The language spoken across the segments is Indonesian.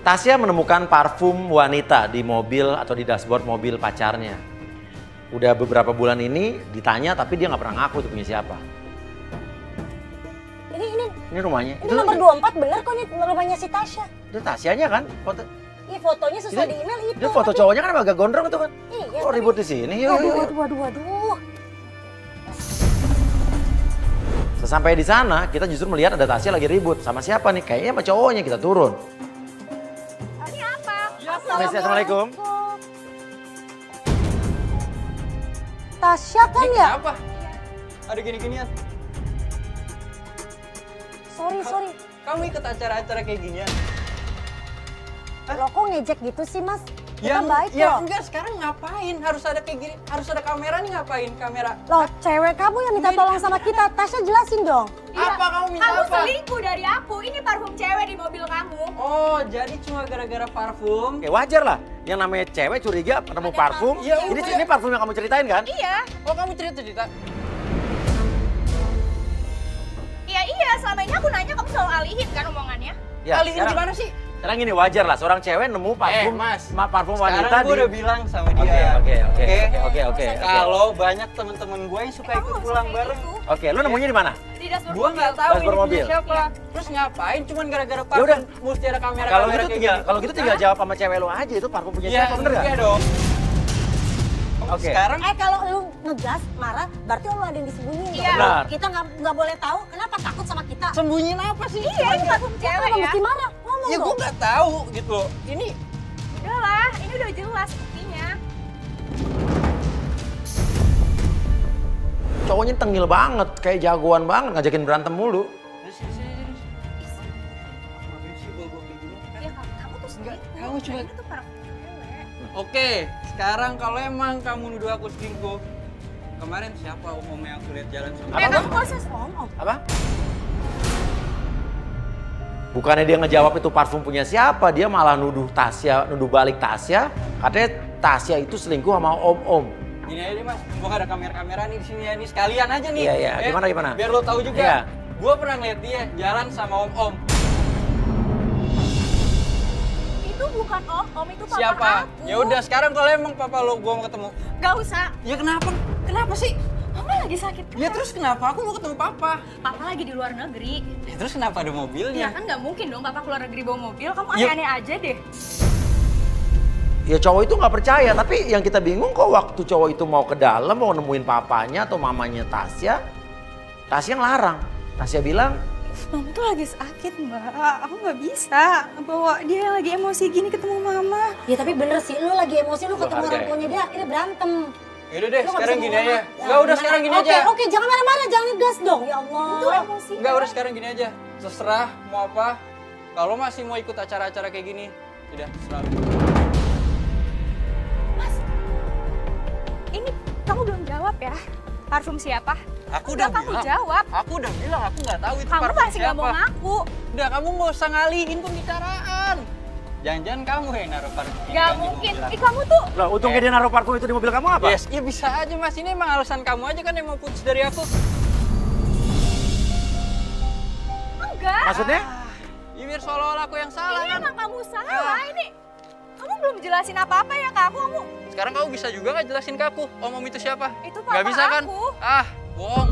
Tasya menemukan parfum wanita di mobil atau di dashboard mobil pacarnya. Udah beberapa bulan ini ditanya tapi dia nggak pernah ngaku itu punya siapa. Ini rumahnya. Ini nomor 24 bener kok, ini rumahnya si Tasya. Itu Tasyanya kan? Foto. Iya, fotonya sesuai di email itu. Itu foto cowoknya kan agak gondrong itu kan? Iya. Kok ribut di sini? Waduh. Sesampai di sana, kita justru melihat ada Tasya lagi ribut. Sama siapa nih? Kayaknya sama cowoknya, kita turun. Ini apa? Assalamualaikum. Tasya kan ya? Apa? Ada gini-ginian. Sorry. Kamu ikut acara-acara kayak ginian? Lo kok ngejek gitu sih, Mas? Kita Ya, baik ya loh. enggak, sekarang ngapain? Harus ada kayak gini, harus ada kamera nih, ngapain kamera? Loh, cewek kamu yang minta tolong sama kita. Tasya jelasin dong. Apa kamu minta Kamu apa? selingkuh dari aku. Ini parfum cewek di mobil kamu. Oh, jadi cuma gara-gara parfum? Oke, wajar lah. Yang namanya cewek curiga ketemu parfum. Ya Ini parfum yang kamu ceritain kan? Iya. Oh, kamu cerita-cerita? Iya, selama ini aku nanya kamu selalu alihin kan omongannya. Ya, Kali ini gimana sih? Sekarang gini wajar lah, seorang cewek nemu parfum, Mas, parfum wanita sekarang gue di... udah bilang sama dia. Oke. Kalau banyak temen-temen gue yang suka ikut pulang bareng. Oke, lu nemunya di mana? Di dashboard Gue nggak tahu ini Dashboard mobil. punya siapa. Terus ngapain? Cuman gara-gara Ya udah. parfum mesti ada kamera. Kalau gitu tinggal jawab sama cewek lu aja itu parfum punya Iya, siapa, bener iya gak? dong. Oke. Sekarang Kalau lu ngegas, marah, berarti lu ada yang disembunyiin. Iya. dong. Benar. Kita nggak boleh tahu. Kenapa takut sama kita? sembunyiin apa sih? Iya, ini parfum cewek Kenapa ya. mesti marah? Ngomong Ya gue dong. nggak tahu gitu loh. Ini Udahlah, ini udah jelas buktinya. Cowoknya tengil banget, kayak jagoan banget ngajakin berantem mulu. ngapain sih bawa-bawa kayak gini? Ya kamu tuh selingkuh. kamu cuma- Ini tuh parfum cewek. Oke, sekarang kalau emang kamu nuduh aku selingkuh, kemarin siapa om yang aku lihat jalan sama? Kamu gak usah Ngomong. Apa? Bukannya dia ngejawab itu parfum punya siapa, dia malah nuduh balik Tasya. Katanya Tasya itu selingkuh sama om-om. Gini aja deh mas, mumpung ada kamera-kamera nih di sini ya, nih sekalian aja nih. Iya. Gimana? Biar lo tahu juga. Iya. Gue pernah ngeliat dia jalan sama om-om. Itu bukan om, itu papa Siapa? aku. Ya udah, sekarang kalau emang papa lo gue mau ketemu. Gak usah. Ya kenapa? Kenapa sih? Mama lagi sakit kan? Ya terus kenapa? Aku mau ketemu papa. Papa lagi di luar negeri. Ya terus kenapa ada Ya mobilnya? kan nggak mungkin dong papa keluar negeri bawa mobil. Kamu Ya. aneh-aneh aja deh. Ya cowok itu nggak percaya, tapi yang kita bingung kok waktu cowok itu mau ke dalam, mau nemuin papanya atau mamanya Tasya ngelarang. Tasya bilang, Mama tuh lagi sakit mbak. Aku nggak bisa bawa dia lagi emosi gini ketemu mama. Ya tapi bener sih, lu lagi emosi, lu ketemu hargai. orang tuanya dia akhirnya berantem. Yaudah deh, Lu nggak sekarang bisa gini ngomong. aja. Ya, Enggak, udah gimana? sekarang gini Oke, aja. Oke, jangan marah-marah, jangan ngegas dong, ya Allah. Itu emosi. Enggak, udah sekarang gini aja. Terserah mau apa. Kalau masih mau ikut acara-acara kayak gini, udah terserah. Mas, ini kamu belum jawab ya. Parfum siapa? Aku udah kamu bilang. jawab. Aku udah bilang, aku nggak tahu itu Kamu parfum masih nggak mau siapa. ngaku. Udah, kamu nggak usah ngalihin pembicaraan. Jangan-jangan kamu yang naruh parfum. Gak mungkin. Kamu tuh lah untungnya dia naruh parfum itu di mobil kamu apa? Yes, ya bisa aja mas. Ini emang alasan kamu aja kan yang mau putus dari aku. enggak. Maksudnya? Ya biar seolah-olah aku yang salah Ini kan. emang kamu salah. Ini kamu belum jelasin apa-apa ya ke aku. Kamu Sekarang kamu bisa juga nggak jelasin ke aku om itu siapa? itu Nggak papa bisa kan? aku. Ah, bohong.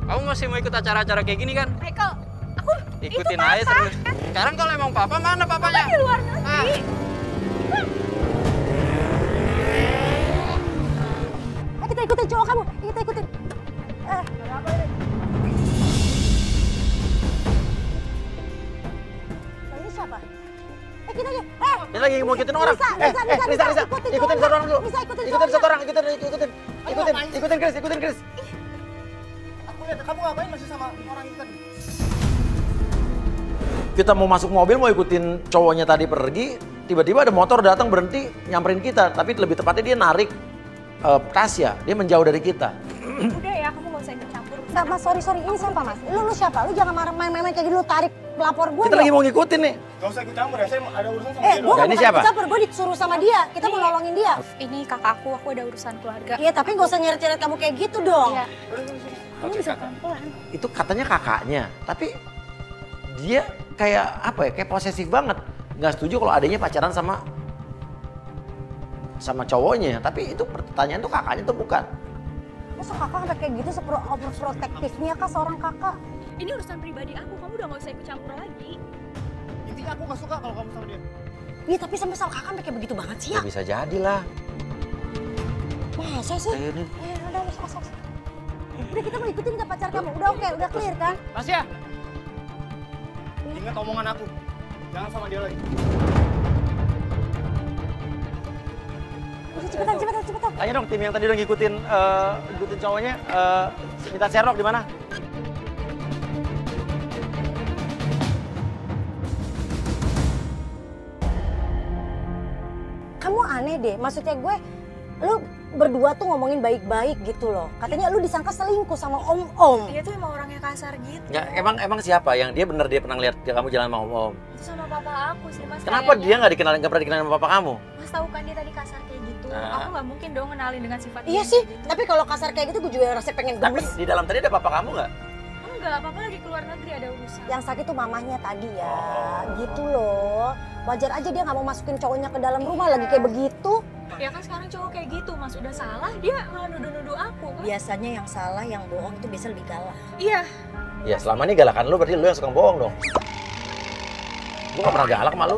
Kamu masih mau ikut acara-acara kayak gini kan? Michael, aku Ikutin itu aja papa. terus. Sekarang kalau emang papa, mana Papa papanya? di luar negeri. Kita ikutin cowok kamu, kita ikutin. Ini siapa? Kita aja. Dia lagi mau ngikutin orang. Bisa. Ikutin satu orang dulu. Bisa ikutin Ikutin satu orang, ikutin Chris. Aku lihat kamu ngapain masih sama orang itu tadi? Kita mau masuk mobil, mau ikutin cowoknya tadi pergi, tiba-tiba ada motor datang berhenti nyamperin kita, tapi lebih tepatnya dia narik Tasya, dia menjauh dari kita. Udah ya, kamu gak usah ikut campur. Mas, sorry, ini siapa mas? Lu siapa? Lu jangan marah main-main kayak gitu, lu tarik pelapor gue. Kita lagi mau ngikutin nih. Gak usah ikut campur ya, saya ada urusan sama gue dia doang. Nah, ini siapa? campur, gue disuruh sama dia. Kita mau nolongin dia. Ini kakakku ada urusan keluarga. Iya, tapi gak usah nyeret-nyeret kamu kayak gitu dong. Iya. Kamu bisa pelan-pelan. Itu katanya kakaknya, tapi dia kayak apa ya, kayak posesif banget. Nggak setuju kalau adanya pacaran sama cowoknya. Tapi itu pertanyaan tuh kakaknya tuh bukan. Masa kakak sampai kayak gitu overprotektifnya kah seorang kakak? Ini urusan pribadi aku, kamu udah gak usah ikut campur lagi. Intinya aku gak suka kalau kamu sama dia. Iya tapi sampai sama kakak sampai kayak begitu banget sih ya? Bisa jadi lah. Masa sih? Udah masuk. Udah kita mau ikutin nggak pacar kamu? Udah oke, udah clear kan? Tasya! Ingat omongan aku. Jangan sama dia lagi. Udah cepetan. Tanya dong tim yang tadi udah ngikutin cowoknya, minta Sherlock di mana? Kamu aneh deh, maksudnya gue, lu berdua tuh ngomongin baik-baik gitu loh. Katanya lu disangka selingkuh sama om-om. Dia tuh emang orangnya kasar gitu. Ya, emang siapa yang dia pernah lihat kamu jalan sama om? Itu sama papa aku sih mas. Kenapa dia nggak pernah dikenalin sama papa kamu? Mas tahu kan dia tadi kasar kayak gitu. Nah. Aku nggak mungkin dong ngenalin dengan sifat Iya dia sih, kayak gitu. tapi kalau kasar kayak gitu gue juga rasanya pengen Tapi gemes. di dalam tadi ada papa kamu nggak? Enggak, papa lagi keluar negeri ada urusan. Yang sakit tuh mamahnya tadi ya, gitu loh. Wajar aja dia nggak mau masukin cowoknya ke dalam rumah lagi kayak begitu. Ya kan sekarang cowok kayak gitu, mas udah salah dia malah nuduh-nuduh aku kan. Biasanya yang salah, yang bohong itu biasa lebih galak. Iya. Ya selama ini galakan lu berarti lu yang suka bohong dong. Gue gak pernah galak sama lu.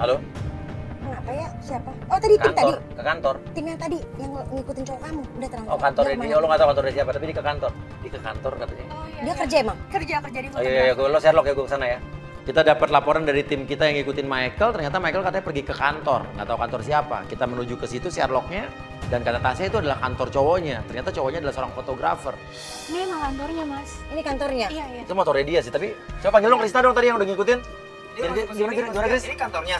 Halo? Kenapa ya? Siapa? Oh tadi tim tadi. Ke kantor. Tim yang tadi yang ngikutin cowok kamu. Udah tenang. Oh kantor Dia ini, kemana? lu gak tau kantornya siapa, tapi dia ke kantor. Dia ke kantor katanya. Oh iya. Dia kerja emang? kerja di Oh iya, lo Sherlock ya, gue kesana ya. Kita dapat laporan dari tim kita yang ngikutin Michael, ternyata Michael katanya pergi ke kantor. Nggak tahu kantor siapa. Kita menuju ke situ Sherlocknya, dan kata Tasya itu adalah kantor cowoknya. Ternyata cowoknya adalah seorang fotografer. Ini emang kantornya mas. Ini kantornya? Iya. Itu motornya dia sih, tapi coba panggil dong Krista dong tadi yang udah ngikutin. Gimana Kris? Ini kantornya.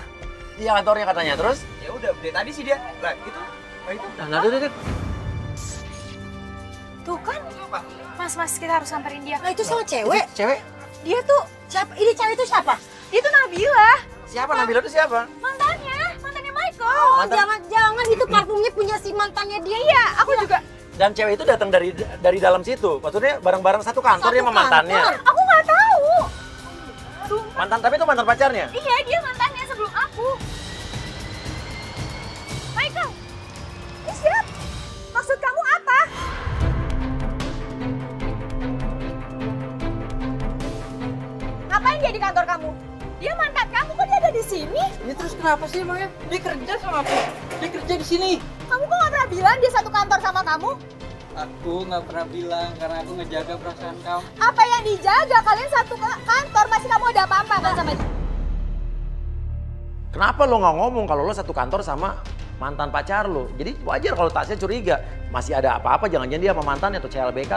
Iya kantornya katanya, terus? Ya udah, dari tadi sih dia. Lah, itu. Nah, tuh. Tuh kan, mas kita harus samperin dia. Nah itu sama cewek. Cewek? Dia tuh, Siapa? Ini cewek itu siapa? dia tuh Nabila. Siapa? Nabila itu siapa? Mantannya Michael. Oh Mantan- jangan itu parfumnya punya si mantannya dia. Iya, aku juga. Dan cewek itu datang dari dalam situ. Maksudnya bareng-bareng satu kantor Satu dia sama mantannya. kantor. Aku nggak tahu. Mantan, tapi itu mantan pacarnya. Iya, dia mantannya sebelum aku. Michael, ini siapa? Maksud kamu apa? Ngapain dia di kantor kamu? Dia mantan kamu, kok dia ada di sini? Ini terus kenapa sih emangnya? Dia kerja sama aku. Dia kerja di sini. Kamu kok nggak pernah bilang dia satu kantor sama kamu? Aku nggak pernah bilang karena aku ngejaga perasaan kamu. Apa yang dijaga? Kalian satu kantor, masih kamu ada apa-apa kan sama itu? Kenapa lo nggak ngomong kalau lo satu kantor sama mantan pacar lo? Jadi wajar kalau Tasya curiga. Masih ada apa-apa, jangan-jangan dia sama mantannya atau CLBK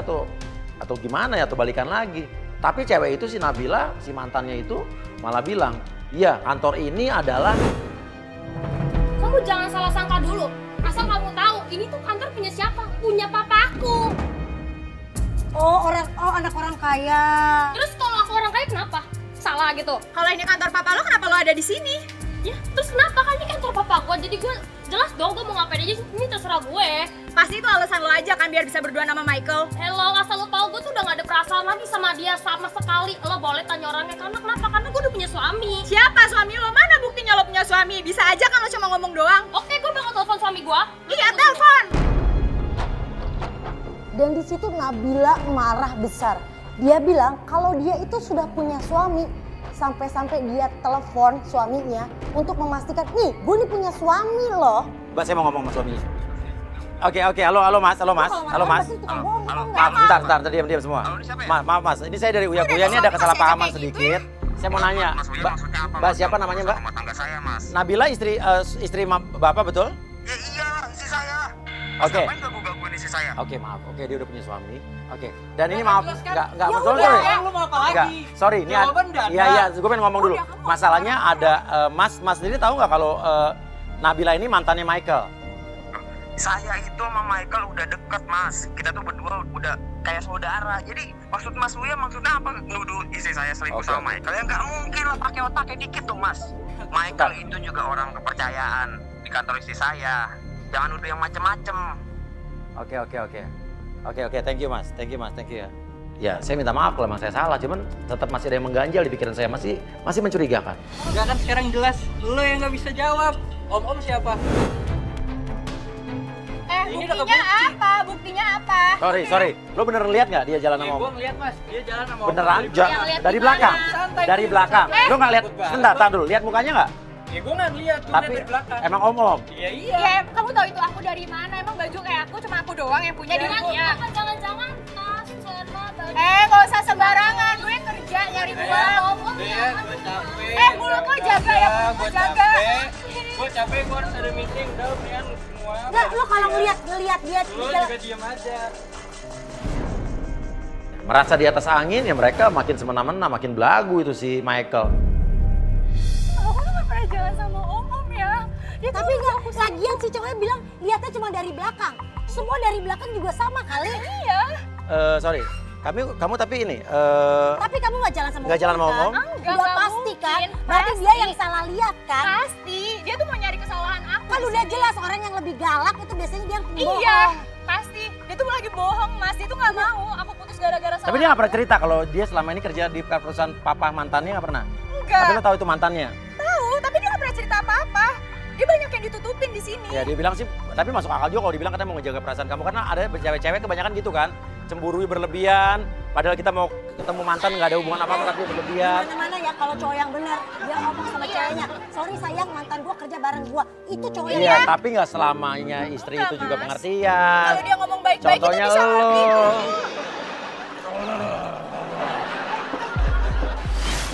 atau gimana ya, atau balikan lagi. Tapi cewek itu si Nabila, si mantannya itu malah bilang, iya kantor ini adalah... Kamu jangan salah sangka dulu. Asal kamu tahu, ini tuh kantor punya siapa? Punya papaku. Oh anak orang kaya. Terus kalau aku orang kaya kenapa? Salah gitu. Kalau ini kantor papa lo, kenapa lo ada di sini? Ya, terus kenapa kan ini kantor papa gue? Jadi gue jelas dong gue mau ngapain aja, ini terserah gue. Pasti itu alasan lo aja kan biar bisa berdua sama Michael. Hello, asal lo tau gue tuh udah gak ada perasaan lagi sama dia sama sekali. Lo boleh tanya orangnya, karena kenapa? Karena gue udah punya suami. Siapa suami lo? Mana buktinya lo punya suami? Bisa aja kan lo cuma ngomong doang. Oke, gue bakal telepon suami gue. Iya, telepon. Dan di situ Nabila marah besar. Dia bilang kalau dia itu sudah punya suami. Sampai-sampai dia telepon suaminya untuk memastikan, nih gue nih punya suami loh. Mbak, saya mau ngomong sama suaminya. Oke, halo mas. Maaf, bentar, diam semua. Maaf mas, ini saya dari Uya Kuya, ini ada kesalahpahaman sedikit. Saya mau nanya, Mbak siapa namanya Mbak? Rumah tangga saya, Mas. Nabila istri Bapak betul? Ya iya, istri saya. Oke. Ngapain ganggu-gangguin istri saya? Oke, maaf. Oke, dia udah punya suami. Oke. Dan ini Ya, maaf, jelas kan? enggak Ya betul, udah. sorry. Lu mau apa Enggak, lagi? sorry. Ini Jawaban udah ada. Iya, gue pengen ngomong dulu. Masalahnya ada Mas sendiri tahu nggak kalau Nabila ini mantannya Michael? Saya itu sama Michael udah deket, Mas. Kita tuh berdua udah kayak saudara. Jadi maksud Mas Uya maksudnya apa? Nuduh istri saya selingkuh Oke, sama oke. Michael. Ya nggak mungkin lah, pakai otaknya dikit dong mas. Michael itu juga orang kepercayaan di kantor istri saya. Jangan nuduh yang macem-macem. Oke, thank you mas, thank you ya. Ya, saya minta maaf kalau emang saya salah, cuman tetap masih ada yang mengganjal di pikiran saya, masih mencurigakan. Enggak kan sekarang jelas lo yang nggak bisa jawab. Om siapa? Ini udah Buktinya kebukti. apa? Buktinya apa? Sorry, lo bener lihat nggak dia jalan sama Gue om? ngeliat mas, dia jalan sama om. Beneran? Yang lihat Dari di belakang? mana? Santai, Dari Mas. belakang? Lo nggak lihat? Takut banget. Sebentar, tahan dulu, lihat mukanya nggak? Ya gue nggak lihat, gue Tapi dari belakang. emang om? Iya. Ya, kamu tahu itu aku dari mana? Emang baju kayak aku cuma aku doang yang punya di Jangan, dunia. jangan tas, celana, baju. Nggak usah sembarangan. Gue kerja nyari uang. Iya, gue capek. Mulut lo jaga ya, mulut lo Gue jaga. Gue capek, gue harus ada meeting. Udah, mendingan lu semua. Enggak, lo kalau ngeliat dia Lu jalan. juga diem aja. Merasa di atas angin ya mereka makin semena-mena, makin belagu itu si Michael. Aku tuh nggak pernah jalan sama om ya. Dia Tapi enggak, lagian si cowoknya bilang lihatnya cuma dari belakang. Semua dari belakang juga sama kali. iya. Sorry, kamu tapi ini, Tapi kamu nggak jalan sama nggak jalan sama om? Enggak, Udah nggak pasti kan? mungkin. Berarti Pasti. dia yang salah lihat kan? Pasti. Dia tuh mau nyari kesalahan aku. Kan udah jelas orang yang lebih galak itu biasanya dia yang bohong. Iya, pasti. Dia tuh lagi bohong, Mas. Dia tuh nggak mau aku putus gara-gara salah. Tapi dia nggak pernah cerita kalau dia selama ini kerja di perusahaan papa mantannya nggak pernah. Enggak. Tapi lo tahu itu mantannya. Tahu, tapi dia nggak pernah cerita apa-apa. Dia banyak yang ditutupin di sini. Ya dia bilang sih, tapi masuk akal juga kalau dibilang katanya mau ngejaga perasaan kamu karena ada cewek-cewek kebanyakan gitu kan, cemburui berlebihan. Padahal kita mau ketemu mantan nggak ada hubungan apa-apa tapi berlebihan. Mana-mana ya kalau cowok yang benar dia ngomong sama ceweknya, sorry sayang mantan gua kerja bareng gua. Itu cowok yang Iya, tapi nggak selamanya istri itu juga Mas. pengertian. Kalau dia ngomong baik-baik kita Contohnya bisa lo. ngerti.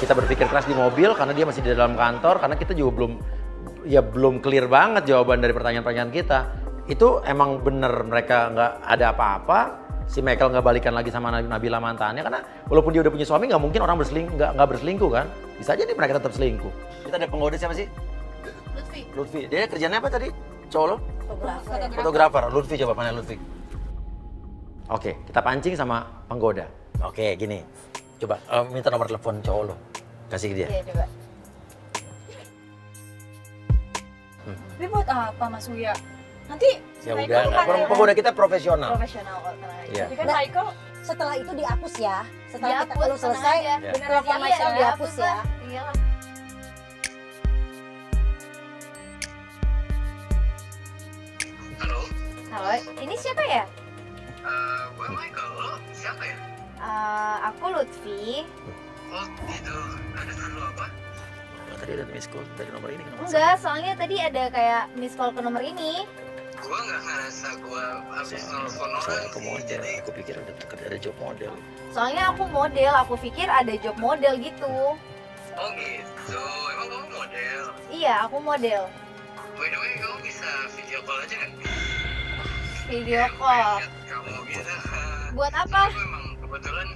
Kita berpikir keras di mobil karena dia masih di dalam kantor, karena kita juga belum clear banget jawaban dari pertanyaan-pertanyaan kita. Itu emang bener mereka nggak ada apa-apa, si Michael nggak balikan lagi sama Nabila mantannya, karena walaupun dia udah punya suami nggak mungkin orang nggak berselingkuh kan. Bisa aja nih mereka tetap selingkuh. Kita ada penggoda siapa sih? Lutfi. Dia kerjanya apa tadi? Cowok lo? Fotografer. Lutfi, coba mana Lutfi? Oke, kita pancing sama penggoda. Oke, gini. Coba minta nomor telepon cowok lo. Kasih ke dia. Iya, coba. Tapi buat apa Mas Uya? Nanti Ya Michael udah, bukan penggoda kita profesional. profesional kok, tenang aja. Iya. Tapi kan Nah, Michael setelah itu dihapus ya. Setelah kita dihapus, kalau tenang selesai, aja. Ya. Beneran telepon iya, Michael dihapus ya. lah. Iyalah. Halo, Halo, ini siapa ya? gue Michael. Lo siapa ya? Aku Lutfi. Oh gitu, ada perlu apa? Tadi ada miss call dari nomor ini. Enggak, soalnya tadi ada kayak miss call ke nomor ini. Gue nggak ngerasa gue habis nelfon Soalnya orang aku sih, model, jadi aku pikir ada job model. Soalnya aku model, aku pikir ada job model gitu. oh gitu, emang kamu model? Iya, aku model. By the way, kamu bisa video call aja nggak? Video call. Lihat kamu gitu. Buat apa? Aku emang kebetulan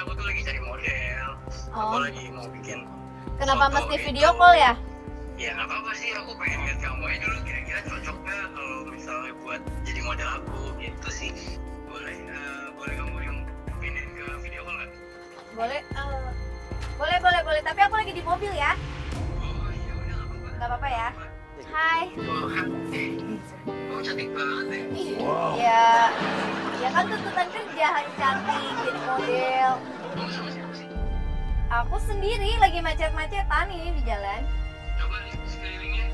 aku tuh lagi cari model. Aku Oh. lagi mau bikin. Kenapa foto mesti gitu. video call ya? Ya nggak apa-apa sih, aku pengen lihat kamu aja dulu kira-kira cocok nggak kalau misalnya buat jadi model aku gitu sih. Boleh kamu yang pindahin ke video call nggak? Boleh, boleh. Tapi aku lagi di mobil ya. Oh iya udah nggak apa-apa. Nggak apa-apa ya. Hai. Oh, kamu cantik banget Ya, ya kan tuntutan kerja harus cantik jadi model. Kamu sama siapa sih? Aku sendiri lagi macet-macetan ini di jalan. Coba lihat sekelilingnya.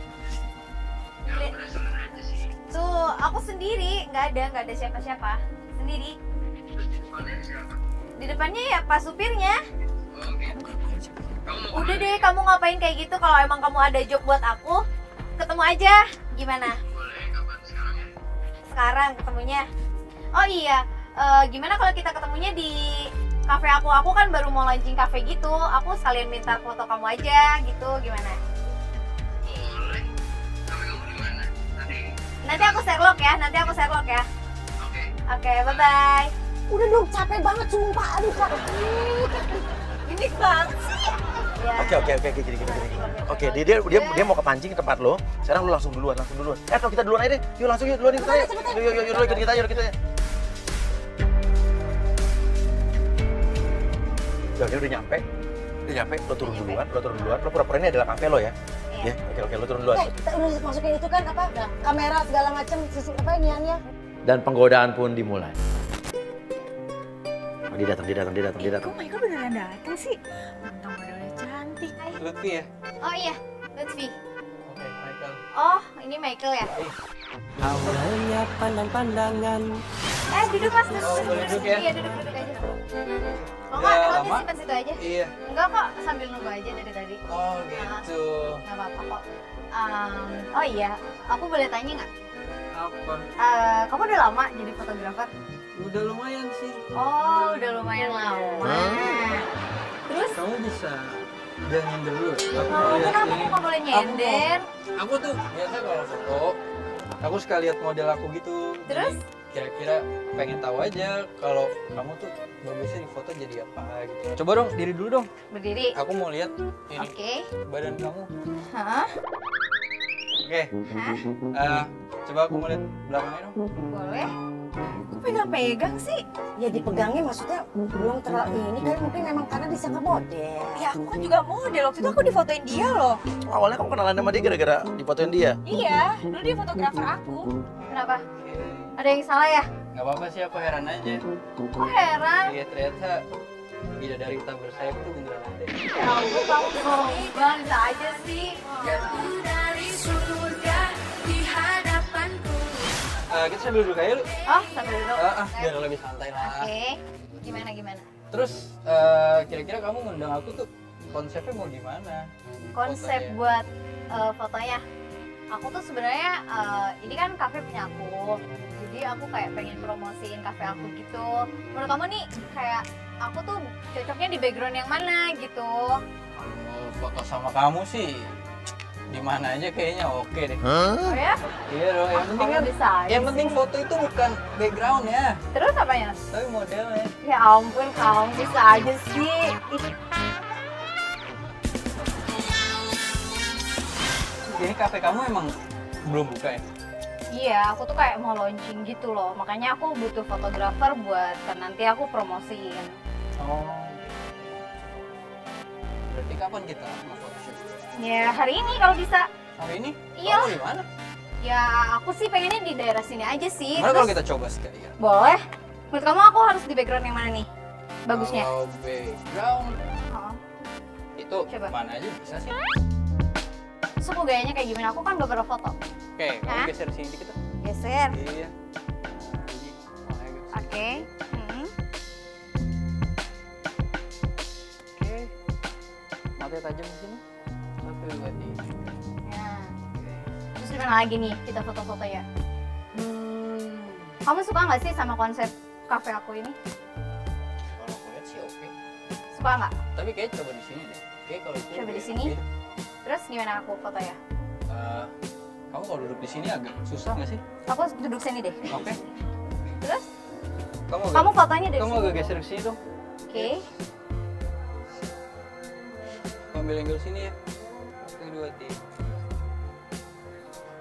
Ya Lihat. penasaran aja sih. Tuh, aku sendiri, nggak ada siapa-siapa. Sendiri. Terus di depannya siapa? Di depannya ya pas supirnya. Oh gitu. Kamu mau Udah kemana? deh, kamu ngapain kayak gitu? Kalau emang kamu ada job buat aku, ketemu aja. Gimana? Boleh kapan sekarang ya? Sekarang ketemunya. Oh iya, gimana kalau kita ketemunya di kafe aku? Aku kan baru mau launching kafe gitu. Aku sekalian minta foto kamu aja gitu. Gimana? Boleh. Tapi kamu di mana? Nanti aku Sherlock ya. Oke. Oke, bye-bye. Udah dong, capek banget sumpah. Aduh, Kak. Ini banget sih. Ya. Oke, gini. Oke, dia mau kepancing ke tempat lo. Sekarang lo langsung duluan. Atau kita duluan aja deh. Yuk langsung duluan ikut aja. Yuk ikut kita aja. Udah nyampe. Lo turun duluan. Lo pura-pura ini adalah kafe lo ya. Ya, oke, lo turun duluan. Kita udah masukin itu kan apa? Kamera segala macam, sisi apa iniannya. Dan penggodaan pun dimulai. Oh, dia datang. Kok Michael beneran datang sih? Mentang modelnya cantik. Lutfi ya? Oh iya, Lutfi. Oke, Michael. Oh, ini Michael ya? Awalnya pandang-pandangan. Duduk mas, duduk. boleh duduk ya? Iya, duduk aja. Oh, Ya, nggak, ada lama? simpan situ aja. Iya. Enggak kok, sambil nunggu aja dari tadi. Oh gitu. Nggak apa-apa kok. Oh iya, aku boleh tanya nggak? Apa? Kamu udah lama jadi fotografer? Udah lumayan sih. Oh, udah lumayan lama. Terus? Kamu bisa jangan nyender dulu. Aku Oh, lihat kenapa ini. aku nggak boleh nyender? Aku tuh biasa kalau foto, aku suka lihat model aku gitu. Terus? Jadi kira-kira pengen tahu aja kalau kamu tuh bagusnya di foto jadi apa gitu. Coba dong, diri dulu dong. Berdiri. Aku mau lihat ini Oke. badan kamu. Hah? Oke. Hah? Coba aku mau lihat belakangnya dong. Boleh? Kok pegang-pegang sih? Ya dipegangnya maksudnya belum terlalu ini kan mungkin memang karena disangka model. Ya aku kan juga model, waktu itu aku difotoin dia loh. Awalnya kamu kenalan sama dia gara-gara difotoin dia. Iya, dulu dia fotografer aku. Kenapa? Ada yang salah ya? Nggak apa-apa sih, aku heran aja. Kok heran? Iya ternyata bidadari tak bersayap itu beneran ada. Ya ampun, kamu sombong, bisa aja sih. Kita sambil duduk aja lu. Oh, sambil duduk. Biar lebih santai lah. Oke. Gimana? Terus kira-kira kamu ngundang aku tuh konsepnya mau gimana? Konsep Fotonya. buat fotonya. Aku tuh sebenarnya ini kan kafe punya aku. Jadi aku kayak pengen promosiin kafe aku gitu. Menurut kamu nih kayak aku tuh cocoknya di background yang mana gitu? Kalau foto sama kamu sih di mana aja kayaknya oke deh. Oh ya? Iya dong, yang penting Kamu kan bisa aja yang penting foto itu bukan background ya, Terus apanya? tapi modelnya. Ya ampun, kamu bisa aja sih. Ih, Ini kafe kamu emang belum buka ya? Iya, aku tuh kayak mau launching gitu loh. Makanya aku butuh fotografer buat nanti aku promosiin. Oh. Berarti kapan kita mau photoshoot? Ya hari ini kalau bisa. Hari ini? Iya. Kamu di mana? Ya aku sih pengennya di daerah sini aja sih. Gimana kalau Terus kita coba sekalian? boleh. Menurut kamu aku harus di background yang mana nih? Bagusnya. Kalau background Oh. itu Coba. mana aja bisa sih. Suku gayanya kayak gimana? Aku kan belum pernah foto. Oke, kamu Hah? geser sini dikit. Geser. Iya. Ini, Oke. Oke. Matanya tajam di sini. 1, 2, 3. Nah. Terus gimana lagi nih kita foto-foto ya? Kamu suka nggak sih sama konsep kafe aku ini? Kalau aku lihat sih oke. Suka nggak? Tapi kayak coba di sini deh. Kayak kalau itu Coba di lebih sini? oke. Terus gimana aku foto ya? Kamu kalau duduk di sini agak susah nggak sih? Aku duduk sini deh. Oke. Terus Kamu kamu fotonya dari kamu sini. agak geser ke sini dong. Oke. Ambil angle sini ya. 1, 2, 3.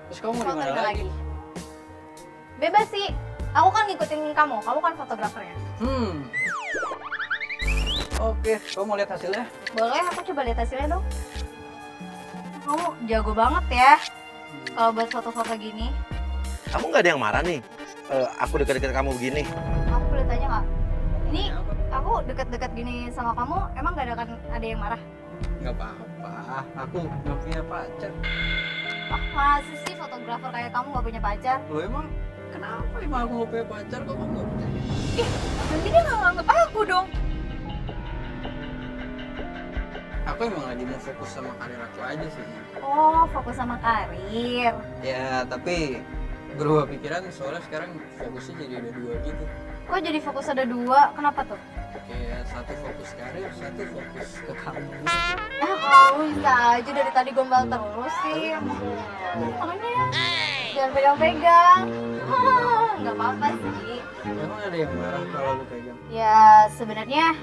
Terus kamu mau di Foto mana di lagi? Bebas sih. Aku kan ngikutin kamu. Kamu kan fotografernya. Oke, kamu mau lihat hasilnya? Boleh, aku coba lihat hasilnya dong. Kamu jago banget ya kalau buat foto-foto gini. Kamu nggak ada yang marah nih? Aku deket-deket kamu begini. Aku boleh tanya nggak? Ini aku deket-deket gini sama kamu, emang gak ada yang marah? Nggak apa-apa. Aku nggak punya pacar. Ah, masa sih fotografer kayak kamu gak punya pacar? Lo emang kenapa emang aku nggak punya pacar? Kok kamu nggak percaya? Nanti dia nggak nganggep aku dong. Aku emang lagi mau fokus sama karir aku aja sih. Oh, fokus sama karir. Ya, tapi berubah pikiran soalnya sekarang fokusnya jadi ada 2 gitu. Kok jadi fokus ada 2? Kenapa tuh? Kayak satu fokus karir, satu fokus ke kamu. Ah, kamu bisa aja dari tadi gombal terus sih. Makanya ya, jangan pegang-pegang. Nggak apa-apa sih. Emang ada yang marah kalau lu pegang? Ya sebenarnya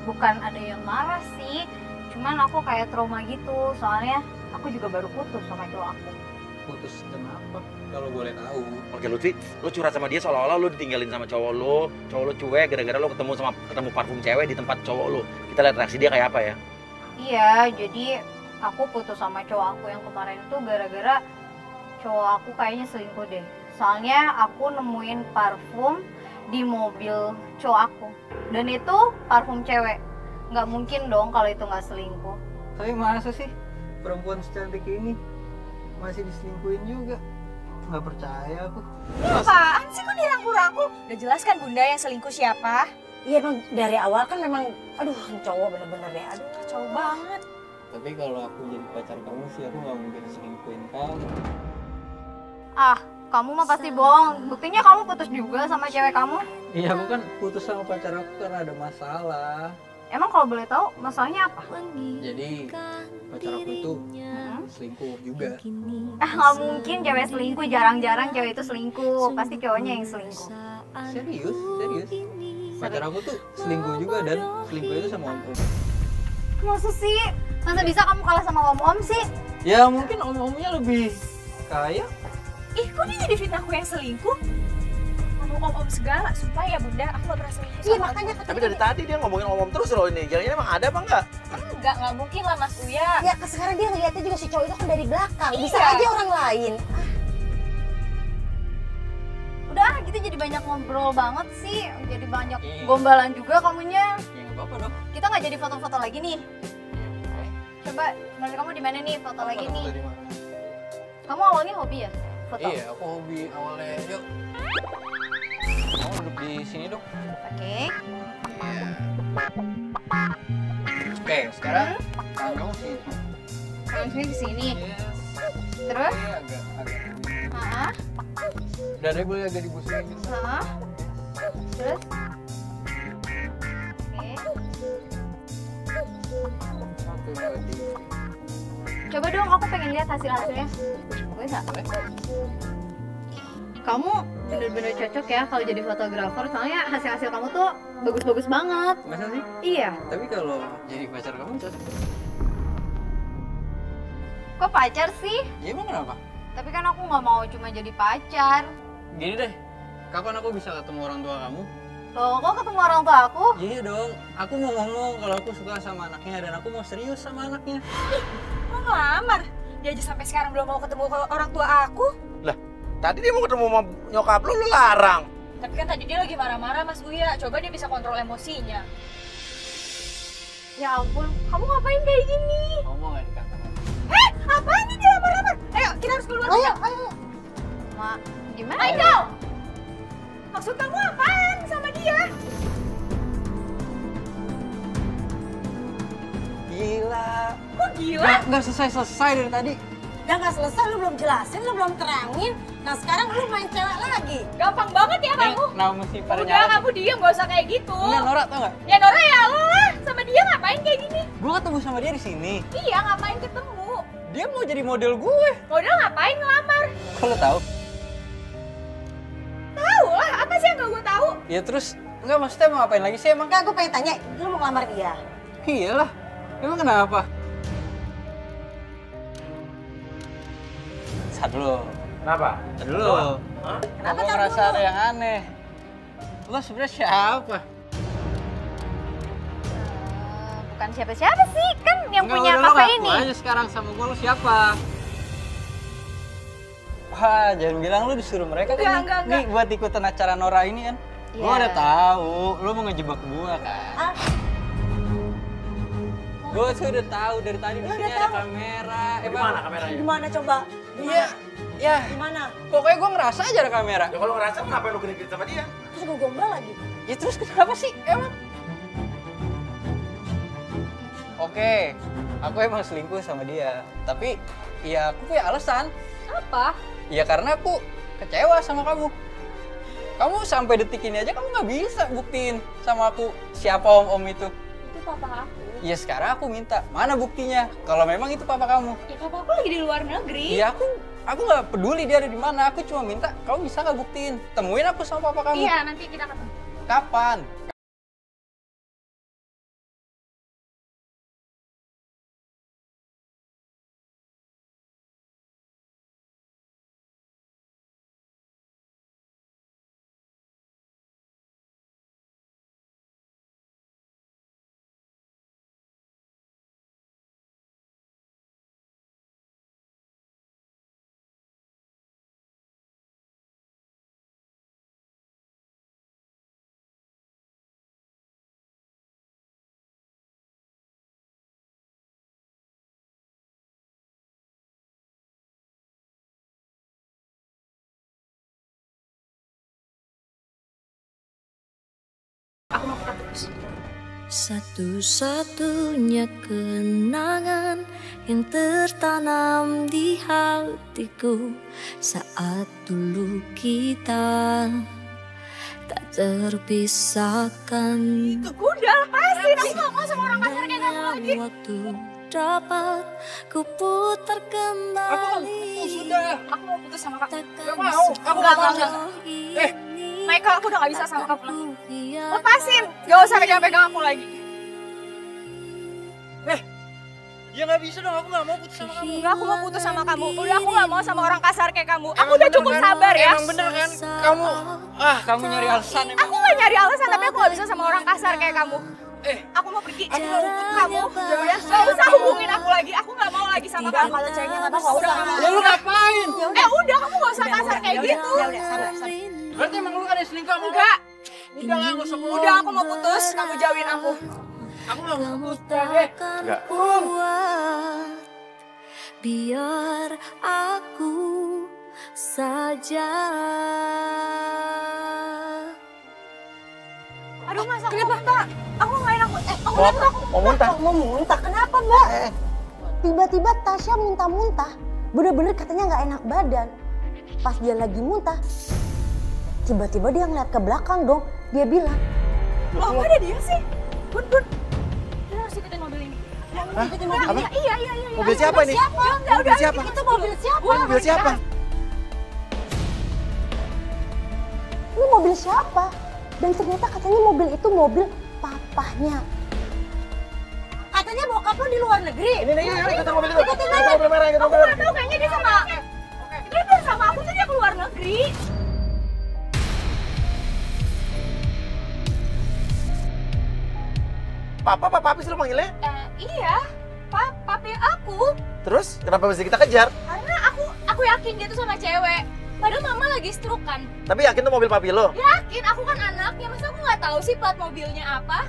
bukan ada yang marah sih. Cuman aku kayak trauma gitu. Soalnya aku juga baru putus sama cowok aku. putus kenapa? Kalau boleh tahu. Oke Lutfi, lo curhat sama dia seolah-olah lo ditinggalin sama cowok lo cuek gara-gara lo ketemu parfum cewek di tempat cowok lo. Kita lihat reaksi dia kayak apa ya. Iya, jadi aku putus sama cowok aku yang kemarin itu gara-gara cowok aku kayaknya selingkuh deh. Soalnya aku nemuin parfum di mobil cowok aku. Dan itu parfum cewek. Nggak mungkin dong kalau itu nggak selingkuh. Tapi masa sih perempuan secantik ini masih diselingkuhin juga? Nggak percaya aku. Apaan sih kok dirangkul-rangkul? Udah jelas kan bunda yang selingkuh siapa? Iya emang dari awal kan memang, aduh cowok bener-bener deh, aduh Cowok banget. Tapi kalau aku jadi pacar kamu sih aku nggak mungkin selingkuhin kamu. Ah, kamu mah pasti bohong. Buktinya kamu putus juga sama cewek kamu. Iya, aku kan putus sama pacar aku karena ada masalah. Emang kalau boleh tahu masalahnya apa? Jadi pacar aku itu selingkuh juga. Ah, nggak mungkin cewek selingkuh. Jarang-jarang cewek itu selingkuh. Pasti cowoknya yang selingkuh. Serius? Pacar aku tuh selingkuh juga dan selingkuh itu sama om. Masa sih? Masa bisa kamu kalah sama om-om sih? Ya mungkin om-omnya lebih kaya. Ih, kok dia jadi fitnahku yang selingkuh? Ngomong om-om segala, sumpah ya bunda, aku gak pernah selingkuh iya sama makanya Tapi dari tadi dia ngomongin om terus loh ini. Jangan-jangan emang ada apa enggak? Enggak mungkin lah Mas Uya. ya sekarang dia ngeliatnya juga si cowok itu kan dari belakang, bisa Iya. aja orang lain. Udah, kita jadi banyak ngobrol banget sih. Jadi banyak Iya. gombalan juga kamunya. Ya nggak apa-apa dong. Kita nggak jadi foto-foto lagi nih. Coba, menurut kamu di mana nih foto lagi nih? Foto di mana? Kamu awalnya hobi ya? Foto? Iya, aku hobi awalnya. Yuk. Kamu duduk di sini dong. Oke. Oke, sekarang kamu sini. Kamu sini di sini. Yes. Terus? Iya, agak. Hah? Dadanya boleh agak dibusungin gitu. Hah? Terus? Oke. Satu, dua, tiga. Coba dong, aku pengen lihat hasil-hasilnya. Boleh nggak? Kamu bener-bener cocok ya kalau jadi fotografer, soalnya hasil-hasil kamu tuh bagus-bagus banget. Masa sih? Iya. Tapi kalau jadi pacar kamu cocok. Kok pacar sih? Ya emang kenapa? Tapi kan aku nggak mau cuma jadi pacar. Gini deh, kapan aku bisa ketemu orang tua kamu? Loh, kok ketemu orang tua aku? Iya dong, aku mau ngomong kalau aku suka sama anaknya dan aku mau serius sama anaknya. Mau ngelamar? Dia aja sampai sekarang belum mau ketemu orang tua aku. Lah, tadi dia mau ketemu sama nyokap lu larang. Tapi kan tadi dia lagi marah-marah Mas Uya. Coba dia bisa kontrol emosinya. Ya ampun, kamu ngapain kayak gini? Ngomong gak di kantor? Apaan nih dia lamar-lamar? Ayo, kita harus keluar. Ayo. Ma, gimana? Ayo! Maksud kamu apaan sama dia? Gila. Kok gila? Nggak selesai dari tadi. Ya nggak selesai, lu belum jelasin, lu belum terangin. Nah sekarang lu main cewek lagi. Gampang banget ya kamu. Nah, mesti pada Udah, kamu diem, gak usah kayak gitu. Enggak, Nora tau nggak? Ya Nora ya lo lah, sama dia ngapain kayak gini? Gue ketemu sama dia di sini. Iya, ngapain ketemu? Dia mau jadi model gue. Model ngapain ngelamar? Kok lo tahu? Tahu lah, apa sih yang gak gue tahu? Ya terus, enggak maksudnya mau ngapain lagi sih emang? Enggak, gue pengen tanya, lu mau ngelamar dia? Iyalah, emang kenapa? Saat dulu. Kenapa? Saat dulu. Hah? Kenapa ngerasa ada yang aneh? Lo sebenarnya siapa? Bukan siapa-siapa sih, kan yang Enggak, punya udah, lo kafe ngaku ini. aja sekarang sama gue, lo siapa? Wah, jangan bilang lu disuruh mereka kan Enggak. nih buat ikutan acara Nora ini kan. Iya. Gua udah tahu, lu mau ngejebak gua kan. Gua tuh udah tahu dari tadi di sini ada kamera. Di mana kameranya? Di mana coba? Iya. Ya, Di mana? pokoknya gua ngerasa aja ada kamera. Ya kalau ngerasa kenapa lu genit-genit sama dia? Terus gue gombal lagi. Ya terus kenapa sih emang? Oke, aku emang selingkuh sama dia. Tapi ya aku punya alasan. Apa? Ya karena aku kecewa sama kamu. Kamu sampai detik ini aja kamu nggak bisa buktiin sama aku siapa om-om itu. Itu papa aku. Ya sekarang aku minta, mana buktinya? Kalau memang itu papa kamu. Ya papa aku lagi di luar negeri. Ya aku nggak peduli dia ada di mana. Aku cuma minta, kamu bisa nggak buktiin? Temuin aku sama papa kamu. Iya, nanti kita ketemu. Kapan? Satu-satunya kenangan yang tertanam di hatiku saat dulu kita tak terpisahkan. Udah lepasin, aku gak mau sama orang kasar kayak kamu lagi. Waktu dapat ku putar kembali. Aku mau putus sama kamu. Gak mau, aku gak mau. Michael, aku udah gak bisa sama kamu. Lepasin, gak usah pegang-pegang aku lagi. Ya nggak bisa dong, aku nggak mau putus sama kamu. Enggak, aku mau putus sama kamu. Udah, aku gak mau sama orang kasar kayak kamu. Aku udah cukup sabar ya. Emang bener kan? Kamu nyari alasan emang. Aku gak nyari alasan, tapi aku gak bisa sama orang kasar kayak kamu. Aku mau pergi. Aku mau putus kamu. Gak usah hubungin aku lagi. Aku gak mau lagi sama kamu. Kalau ceweknya nggak mau, udah. Ya lu ngapain? Udah, kamu gak usah kasar kayak gitu. Udah, sabar. Berarti emang lu ada selingkuh sama Enggak. Udah lah, gak usah bohong. Udah, aku mau putus. Kamu jauhin aku. Aku nggak mau putus deh. Enggak. Biar aku saja. Aduh, Mas, kenapa, Mbak? Aku gak enak. Mau muntah? Mau muntah, kenapa Mbak? Tiba-tiba Tasya muntah-muntah. Bener-bener katanya nggak enak badan. Pas dia lagi muntah, tiba-tiba dia ngeliat ke belakang dong. Dia bilang, Loh, kok ada dia sih? Bun. Kita harus ikutin mobil ini. ikutin mobil Apa? ini. Iya. Mobil siapa ini? Mobil siapa? Itu mobil siapa? Mobil siapa? Ini mobil siapa? Dan ternyata katanya mobil itu mobil papahnya. Katanya bokap lo di luar negeri. Ini ikutin mobil itu. Ikutin Ikutin mobil merah, ikutin Aku mobil gak merah. tahu, kayaknya dia sama... Dia sama aku tuh dia ke luar negeri. Papi sih lu manggilnya? Iya. Papi aku. Terus kenapa mesti kita kejar? Karena aku yakin dia tuh sama cewek. Padahal mama lagi stroke kan. Tapi yakin tuh mobil papi lo? Yakin, aku kan anaknya. Masa aku nggak tahu sih plat mobilnya apa?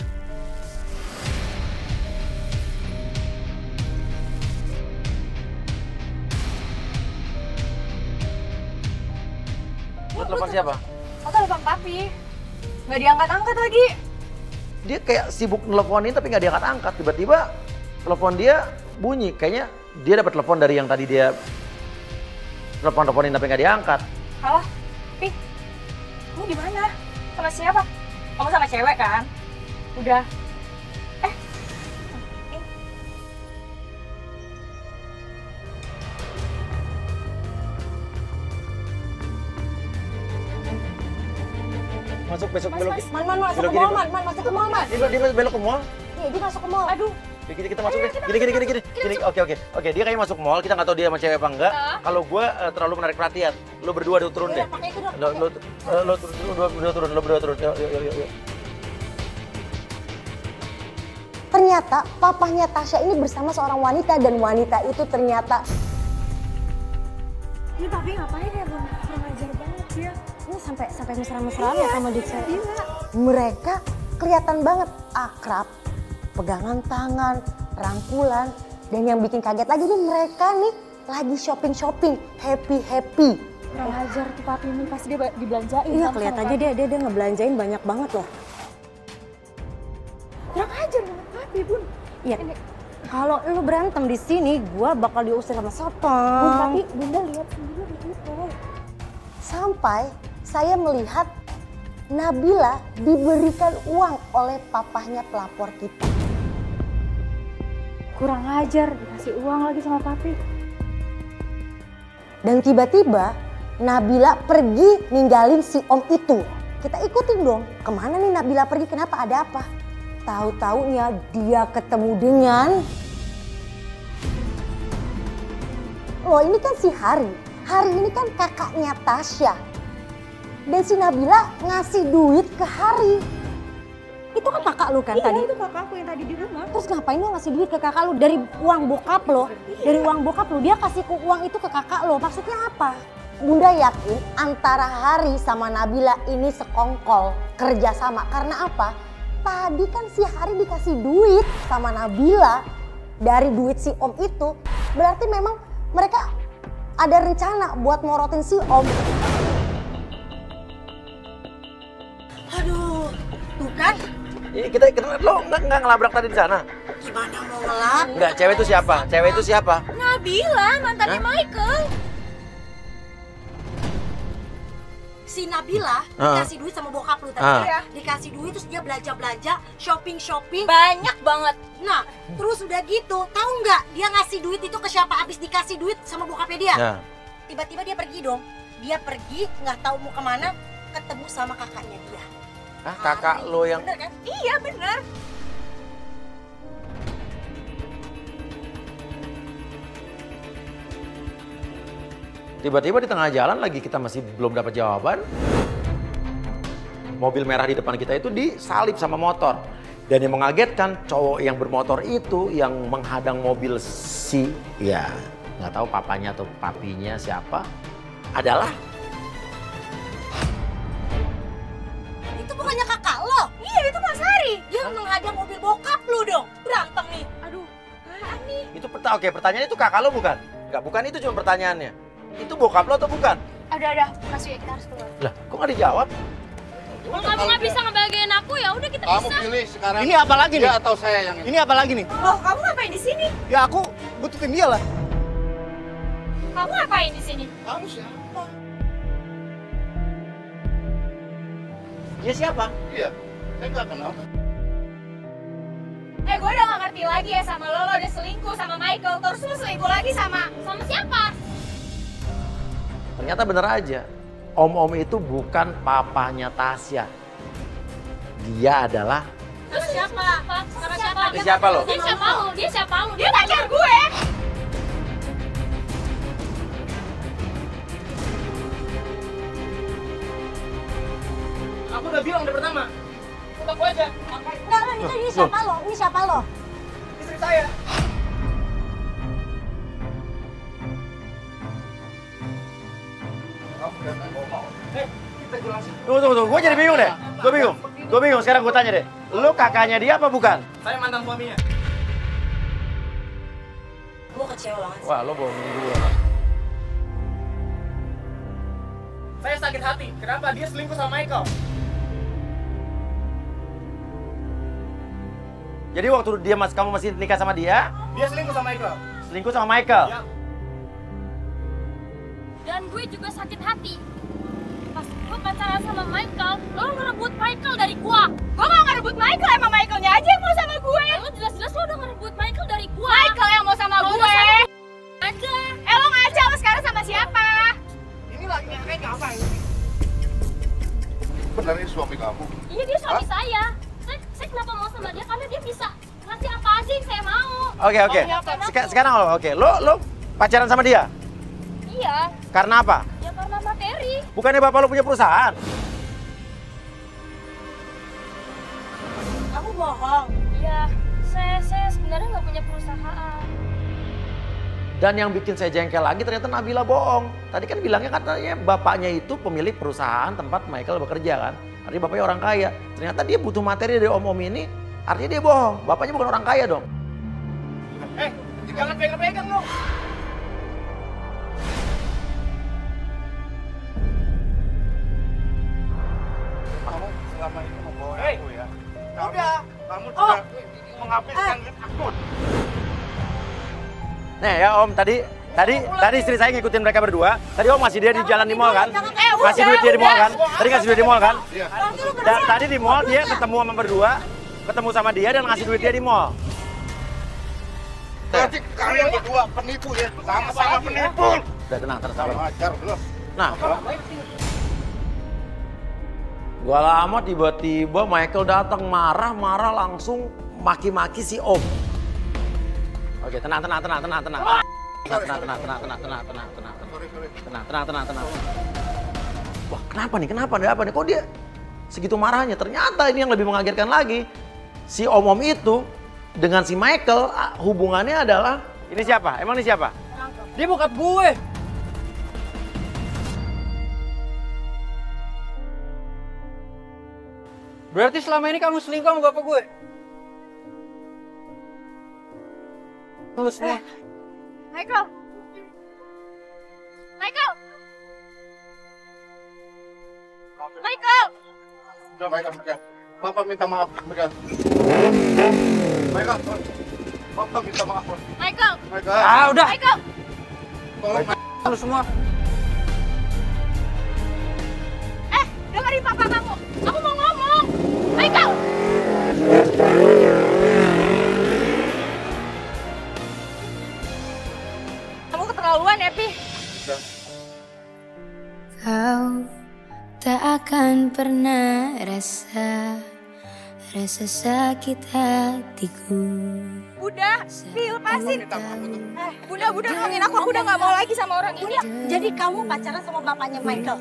Lo telepon siapa? Aku telepon papi. Nggak diangkat-angkat lagi. Dia kayak sibuk nelfonin tapi nggak diangkat-angkat. Tiba-tiba telepon dia bunyi. Kayaknya dia dapat telepon dari yang tadi dia teleponin tapi nggak diangkat. Halo, Pi. Kamu di mana? Sama siapa? Kamu sama cewek kan? Udah. Masuk besok belok. Man, masuk ke mall, Man, masuk ke mall, Man. Dia belok ke mall. Iya, dia masuk ke mall. Aduh. Gini kita masuk deh. Gini. Oke. Dia kayak masuk mall. Kita nggak tahu dia sama cewek apa enggak. Kalau gue terlalu menarik perhatian. Lo berdua tuh turun deh. Pakai itu dong. Lo berdua turun. Yuk. Ternyata papahnya Tasya ini bersama seorang wanita dan wanita itu ternyata Ini papi ngapain ya, Bun? Kurang ajar banget dia. ini sampai mesra-mesraan ya sama Diksa. Mereka kelihatan banget akrab, pegangan tangan, rangkulan, dan yang bikin kaget lagi nih mereka nih lagi shopping, happy. Kurang ajar tuh papi ini, pasti dia dibelanjain. Iya, kelihatannya dia ngebelanjain banyak banget loh. Kurang ajar banget papi, Bun. Iya. Kalau lu berantem di sini, gua bakal diusir sama satpam. Bun, tapi Bunda lihat sendiri itu. Sampai saya melihat Nabila diberikan uang oleh papahnya pelapor kita. Kurang ajar, dikasih uang lagi sama papi. Dan tiba-tiba Nabila pergi ninggalin si om itu. Kita ikutin dong, kemana nih Nabila pergi, kenapa, ada apa? Tahu-taunya dia ketemu dengan... Loh, ini kan si Hari ini kan kakaknya Tasya. Dan si Nabila ngasih duit ke Hari. Itu kan kakak lu kan tadi? Iya, itu kakak aku yang tadi di rumah. Terus ngapain lo ngasih duit ke kakak lu dari uang bokap lo? Dari uang bokap lo, dia kasih uang itu ke kakak lo, maksudnya apa? Bunda yakin antara Hari sama Nabila ini sekongkol kerjasama. Karena apa? Tadi kan si Hari dikasih duit sama Nabila dari duit si om itu. Berarti memang mereka ada rencana buat morotin si om. Aduh, tuh kan? Ini kita lo nggak ngelabrak tadi di sana? Gimana mau ngelap? Nggak, cewek itu siapa? Cewek itu siapa? Nabila, mantannya Michael. Si Nabila dikasih duit sama bokap lu tadi. Iya. Dikasih duit terus dia belanja-belanja, shopping-shopping. Banyak banget. Nah, terus udah gitu, tahu nggak dia ngasih duit itu ke siapa? Abis dikasih duit sama bokapnya dia. Ya. Tiba-tiba dia pergi dong. Dia pergi, nggak tahu mau kemana, ketemu sama kakaknya dia. Ah, kakak lo yang... Bener kan? Iya bener. Tiba-tiba di tengah jalan lagi kita masih belum dapat jawaban. Mobil merah di depan kita itu disalip sama motor. Dan yang mengagetkan, cowok yang bermotor itu yang menghadang mobil si, ya nggak tahu papanya atau papinya siapa, adalah... Itu bukannya kakak lo? Iya itu Mas Hari. Dia menghadang mobil bokap lu dong. Berantem nih. Aduh, apaan nih? Itu oke, pertanyaan itu kakak lo bukan? Nggak, bukan itu cuma pertanyaannya. Itu bokap lo atau bukan? Udah, masuk ya, kita harus keluar. Lah, kok nggak dijawab? Kalau kamu nggak bisa ngebahagiain aku ya udah kita Kamu bisa. pilih sekarang. Ini apa lagi nih? Dia atau saya yang ini? Ini apa lagi nih? Oh, kamu ngapain di sini? Ya aku butuhin dia lah. Kamu ngapain di sini? Kamu siapa? Dia siapa? Iya, saya nggak kenal. Gue udah gak ngerti lagi ya sama lo udah selingkuh sama Michael, terus lo selingkuh lagi sama siapa? Ternyata bener aja. Om-om itu bukan papanya Tasya. Dia adalah... Terus siapa? Sama siapa? Dia siapa lo? Dia siapa lo? Dia siapa lo? Dia pacar gue! Aku udah bilang dari pertama. Aku aja. Enggak, ini siapa lo? Ini siapa lo? Istri saya. Tunggu, gue jadi bingung deh. Gue bingung, sekarang gue tanya deh. Lu kakaknya dia apa bukan? Saya mantan suaminya. Gue kecewa banget. Wah, lo bohongin gue. Saya sakit hati. Kenapa dia selingkuh sama Michael? Jadi waktu kamu masih nikah sama dia, Dia selingkuh sama Michael. selingkuh sama Michael. Ya. Dan gue juga sakit hati. Pas gue pacaran sama Michael, lo ngerebut Michael dari gue. Gue gak ngerebut Michael, emang Michaelnya aja yang mau sama gue. Lo jelas-jelas lo udah ngerebut Michael dari gue. Michael yang mau sama gue. Aja. Lo ngajak, lo sekarang sama siapa? Ini lagi kayak ngapain? Benar ini suami kamu? Iya dia suami saya. Saya kenapa mau sama dia? Karena dia bisa ngasih apa aja yang saya mau. Oke. Sekarang lo pacaran sama dia? Iya. Karena apa? Ya karena materi. Bukannya bapak lo punya perusahaan? Kamu bohong. Iya. Saya sebenarnya nggak punya perusahaan. Dan yang bikin saya jengkel lagi ternyata Nabila bohong. Tadi kan bilangnya katanya bapaknya itu pemilik perusahaan tempat Michael bekerja kan. Artinya bapaknya orang kaya. Ternyata dia butuh materi dari om-om ini. Artinya dia bohong. Bapaknya bukan orang kaya dong. Jangan pegang-pegang lo. Kamu selama ini membawa aku ya? Udah. Kamu sudah menghabiskan hidup aku. Nih ya om, tadi istri saya ngikutin mereka berdua. Tadi om ngasih dia di jalan di mall kan? Ngasih duit dia di mall kan? Tadi ngasih duit di mall kan? Iya. Dan tadi di mall dia ketemu sama berdua, ketemu sama dia dan ngasih duit dia di mall. Berarti kalian berdua penipu ya? Sama-sama penipu. Udah tenang, sabar. Ajar belum? Nah, gua lama tiba-tiba Michael datang marah-marah langsung maki-maki si om. Oke, tenang. Tenang. Wah, kenapa nih? Ada apa nih? Kok dia segitu marahnya? Ternyata ini yang lebih mengagetkan lagi. Si om-om itu dengan si Michael hubungannya adalah... Ini siapa? Emang ini siapa? Dia bokap gue. Berarti selama ini kamu selingkuh sama bapak gue? Lu semua. Michael. Udah baik kamu kan? Papa minta maaf, Michael. Michael, Papa minta maaf. Michael. Michael. Ah, udah. Michael. Tolong, Lu semua. Dengerin papa kamu. Aku mau ngomong. Michael. Kamu keterlaluan ya, Pi. Kau tak akan pernah rasa sakit hatiku. Udah, Pi, lepasin. Bunda, tolongin aku udah gak mau lagi sama orang ini. Jadi kamu pacaran sama bapaknya Michael?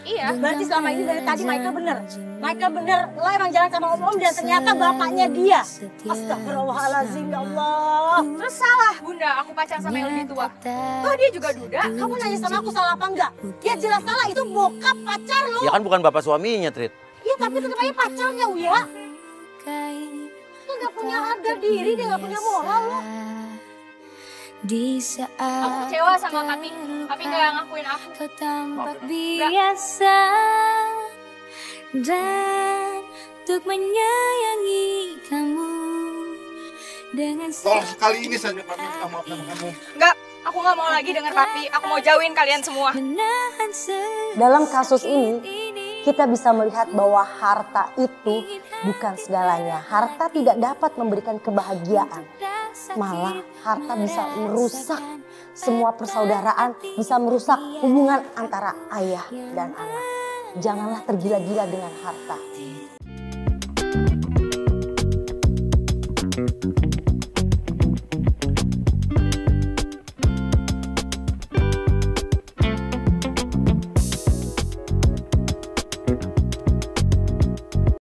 Iya. Berarti selama ini dari tadi Michael bener. Michael bener, lo emang jalan sama om dan ternyata bapaknya dia. Astagfirullahaladzim, ya Allah. Terus salah, Bunda, aku pacaran sama yang lebih tua. Toh dia juga duda. Kamu nanya sama aku salah apa enggak? Ya jelas salah, itu bokap pacar lo. Ya kan bukan bapak suaminya, Trit. Iya tapi tetap aja pacarnya, Uya. Dia gak punya harga diri, dia gak punya moral lo. Di saat Aku kecewa sama Kapi gak ngakuin aku. Kau tampak biasa dan untuk menyayangi kamu dengan tolong sekali ini saja Papi minta maaf sama kamu. Enggak, aku gak mau lagi denger Papi. Aku mau jauhin kalian semua. Dalam kasus ini, kita bisa melihat bahwa harta itu bukan segalanya. Harta tidak dapat memberikan kebahagiaan. Malah harta bisa merusak semua persaudaraan, bisa merusak hubungan antara ayah dan anak. Janganlah tergila-gila dengan harta.